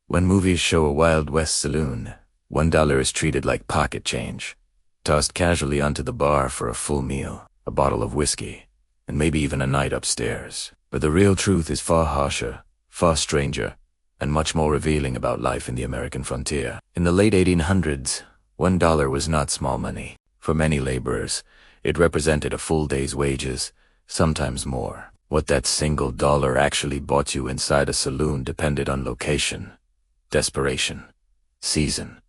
When movies show a Wild West saloon, $1 is treated like pocket change, tossed casually onto the bar for a full meal, a bottle of whiskey, and maybe even a night upstairs. But the real truth is far harsher, far stranger, and much more revealing about life in the American frontier. In the late 1800s, $1 was not small money. For many laborers, it represented a full day's wages, sometimes more. What that single dollar actually bought you inside a saloon depended on location, desperation, season,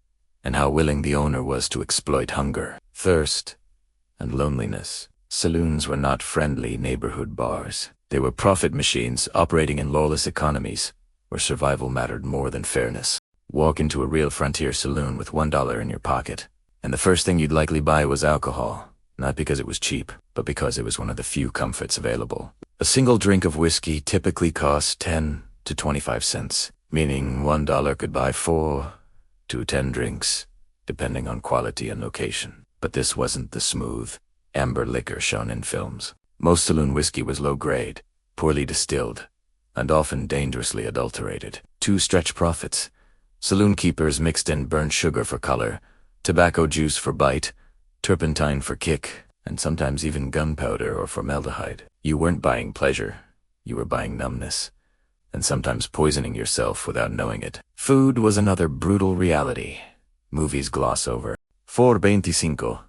and how willing the owner was to exploit hunger, thirst, and loneliness. Saloons were not friendly neighborhood bars. They were profit machines operating in lawless economies, where survival mattered more than fairness. Walk into a real frontier saloon with $1 in your pocket, and the first thing you'd likely buy was alcohol, not because it was cheap, but because it was one of the few comforts available. A single drink of whiskey typically cost 10 to 25 cents, meaning $1 could buy 4 to 10 drinks, depending on quality and location. But this wasn't the smooth, amber liquor shown in films. Most saloon whiskey was low grade, poorly distilled, and often dangerously adulterated. To stretch profits, saloon keepers mixed in burnt sugar for color, tobacco juice for bite, turpentine for kick, and sometimes even gunpowder or formaldehyde. You weren't buying pleasure, you were buying numbness, and sometimes poisoning yourself without knowing it. Food was another brutal reality. Movies gloss over. 4.25.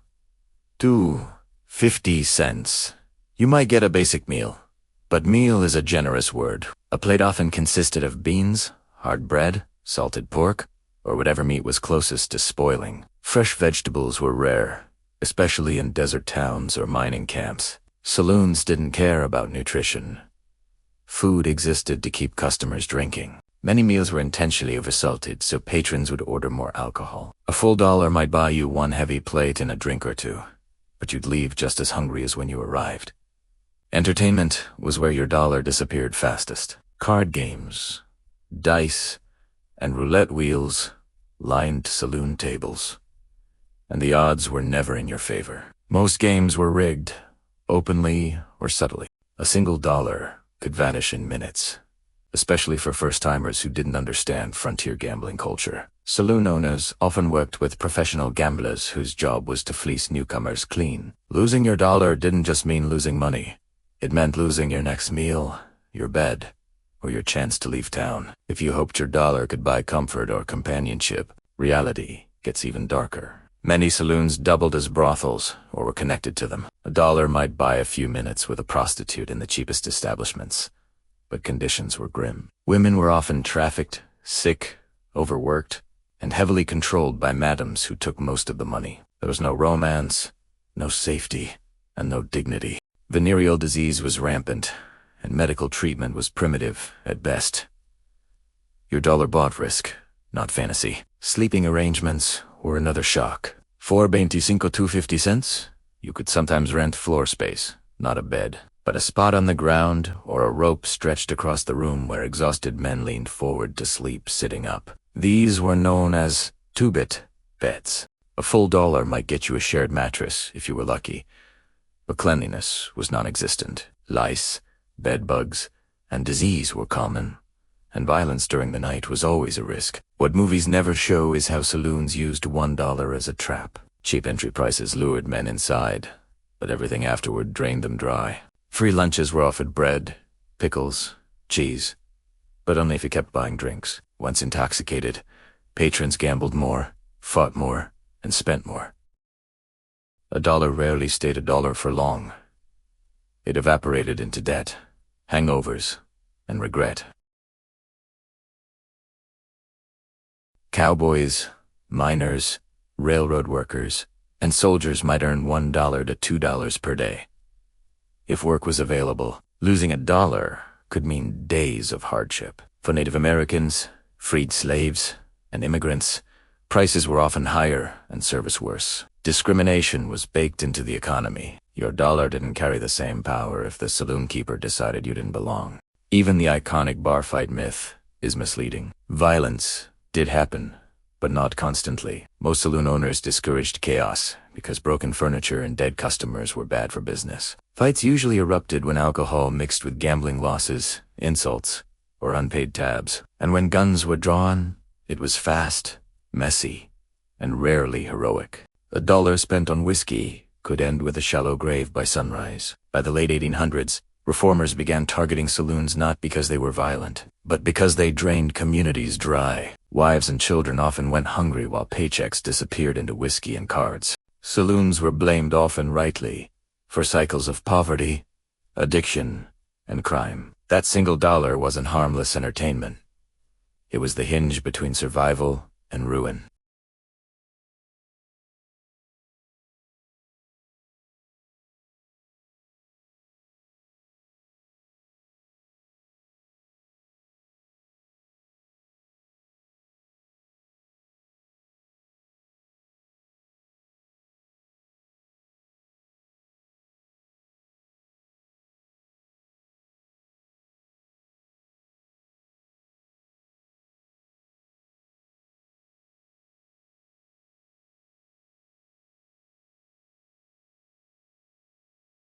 2.50 cents. You might get a basic meal, but meal is a generous word. A plate often consisted of beans, hard bread, salted pork, or whatever meat was closest to spoiling. Fresh vegetables were rare, especially in desert towns or mining camps. Saloons didn't care about nutrition. Food existed to keep customers drinking. Many meals were intentionally oversalted so patrons would order more alcohol. A full dollar might buy you one heavy plate and a drink or two, but you'd leave just as hungry as when you arrived. Entertainment was where your dollar disappeared fastest. Card games, dice, and roulette wheels lined saloon tables, and the odds were never in your favor. Most games were rigged, openly or subtly. A single dollar could vanish in minutes, especially for first-timers who didn't understand frontier gambling culture. Saloon owners often worked with professional gamblers whose job was to fleece newcomers clean. Losing your dollar didn't just mean losing money. It meant losing your next meal, your bed, or your chance to leave town. If you hoped your dollar could buy comfort or companionship, reality gets even darker. Many saloons doubled as brothels or were connected to them. A dollar might buy a few minutes with a prostitute in the cheapest establishments, but conditions were grim. Women were often trafficked, sick, overworked, and heavily controlled by madams who took most of the money. There was no romance, no safety, and no dignity. Venereal disease was rampant, and medical treatment was primitive at best. Your dollar bought risk, not fantasy. Sleeping arrangements were another shock. 4.25 to 50 cents, you could sometimes rent floor space, not a bed, but a spot on the ground or a rope stretched across the room where exhausted men leaned forward to sleep sitting up. These were known as two-bit beds. A full dollar might get you a shared mattress if you were lucky, but cleanliness was non-existent. Lice, bed bugs, and disease were common, and violence during the night was always a risk. What movies never show is how saloons used $1 as a trap. Cheap entry prices lured men inside, but everything afterward drained them dry. Free lunches were offered bread, pickles, cheese, but only if you kept buying drinks. Once intoxicated, patrons gambled more, fought more, and spent more. A dollar rarely stayed a dollar for long. It evaporated into debt, hangovers, and regret. Cowboys, miners, railroad workers, and soldiers might earn $1 to $2 per day. If work was available, losing a dollar could mean days of hardship. For Native Americans, freed slaves, and immigrants, prices were often higher and service worse. Discrimination was baked into the economy. Your dollar didn't carry the same power if the saloon keeper decided you didn't belong. Even the iconic bar fight myth is misleading. Violence did happen, but not constantly. Most saloon owners discouraged chaos because broken furniture and dead customers were bad for business. Fights usually erupted when alcohol mixed with gambling losses, insults, or unpaid tabs. And when guns were drawn, It was fast, messy, and rarely heroic. $1 spent on whiskey could end with a shallow grave by sunrise. By the late 1800s, reformers began targeting saloons not because they were violent, but because they drained communities dry. Wives and children often went hungry while paychecks disappeared into whiskey and cards. Saloons were blamed, often rightly, for cycles of poverty, addiction, and crime. That single dollar wasn't harmless entertainment. It was the hinge between survival and ruin.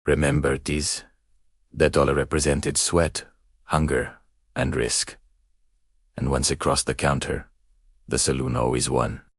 Remember this? That dollar represented sweat, hunger, and risk. And once it crossed the counter, the saloon always won.